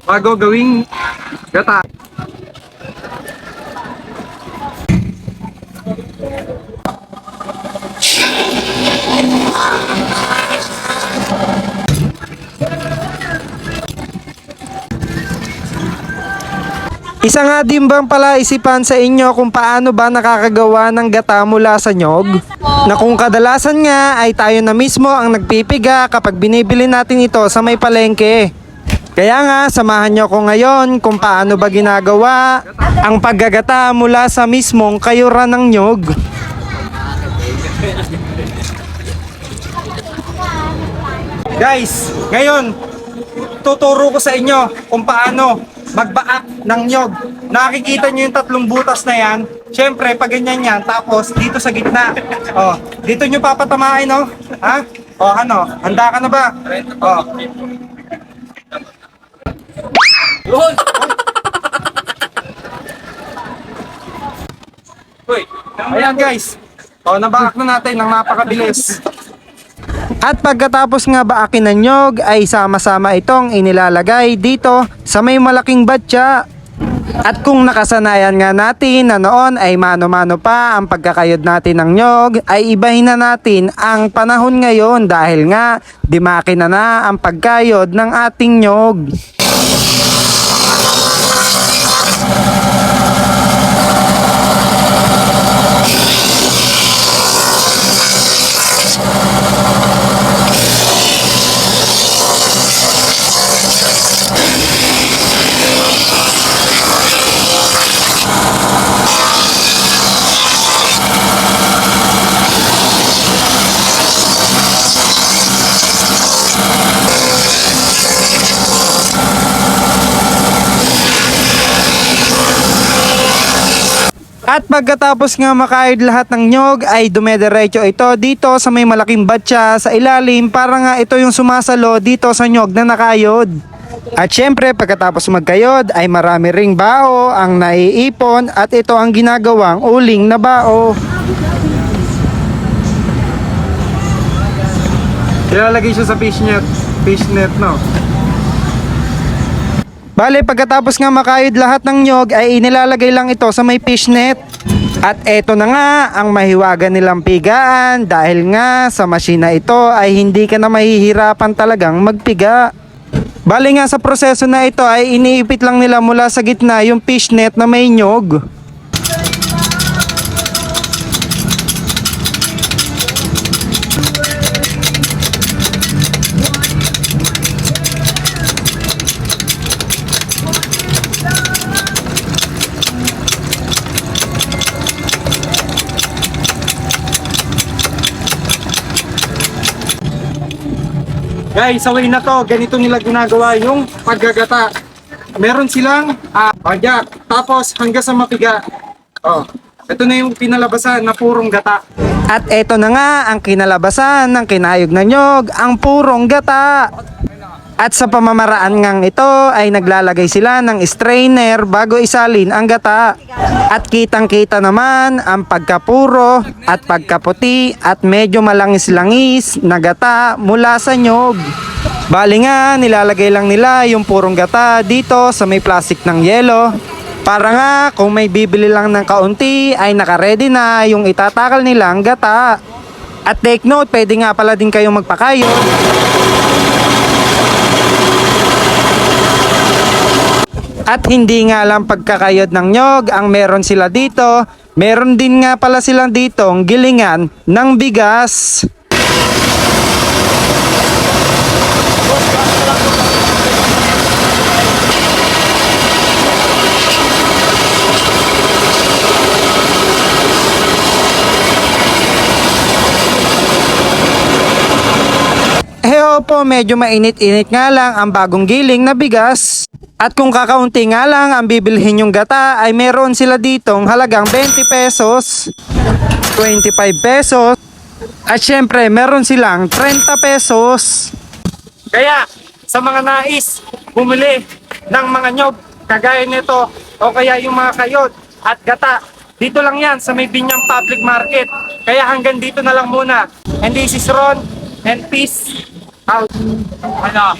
bago gawing gata. Isa nga din bang pala isipan sa inyo kung paano ba nakakagawa ng gata mula sa nyog? Na kung kadalasan nga ay tayo na mismo ang nagpipiga kapag binibili natin ito sa may palengke. Kaya nga samahan nyo ko ngayon kung paano ba ginagawa ang paggagata mula sa mismong kayuran ng nyog. Guys, ngayon tuturo ko sa inyo kung paano magbaak ng nyog. Nakikita nyo yung tatlong butas na yan. Siyempre, pag ganyan yan, tapos dito sa gitna. Oh, dito nyo papatamain, no? Ha? Oh, ano? Handa ka na ba? Oh. Uy, ayan guys. Oh, nabaak na natin ng napakabilis. At pagkatapos nga baakin ng nyog ay sama-sama itong inilalagay dito sa may malaking batya. At kung nakasanayan nga natin na noon ay mano-mano pa ang pagkakayod natin ng nyog, ay ibahin na natin ang panahon ngayon dahil nga dimaki na ang pagkayod ng ating nyog. At pagkatapos nga makahid lahat ng nyog ay dumediretso ito dito sa may malaking batya sa ilalim para nga ito yung sumasalo dito sa nyog na nakayod. At syempre pagkatapos magkayod ay marami ring bao ang naiipon at ito ang ginagawang uling na bao. Ilalagay siya sa fishnet no? Bale, pagkatapos nga makayod lahat ng nyog ay inilalagay lang ito sa may fishnet. At eto na nga ang mahiwaga nilang pigaan dahil nga sa machine na ito ay hindi ka na mahihirapan talagang magpiga. Bale nga sa proseso na ito ay iniipit lang nila mula sa gitna yung fishnet na may nyog. Guys, sa way na to, ganito nila ginagawa yung paggagata. Meron silang bagyak, tapos hanggang sa mapiga. Oh, ito na yung pinalabasan na purong gata. At ito na nga ang kinalabasan ng kinayog na nyog, ang purong gata. At sa pamamaraan ngang ito ay naglalagay sila ng strainer bago isalin ang gata. At kitang-kita naman ang pagkapuro at pagkaputi at medyo malangis-langis na gata mula sa nyog. Bali nga, nilalagay lang nila yung purong gata dito sa may plastic ng yelo. Para nga kung may bibili lang ng kaunti ay nakaredy na yung itatakal nilang gata. At take note, pwede nga pala din kayong magpakayo. At hindi nga lang pagkakayod ng nyog ang meron sila dito, meron din nga pala silang ditong gilingan ng bigas. Po, medyo mainit-init nga lang ang bagong giling na bigas. At kung kakaunti nga lang ang bibilhin yung gata ay meron sila ditong halagang 20 pesos, 25 pesos at syempre meron silang 30 pesos. Kaya sa mga nais bumili ng mga nyog kagaya nito o kaya yung mga kayod at gata, dito lang yan sa may Binyang Public Market. Kaya hanggang dito na lang muna. And this is Ron and peace out. Ano?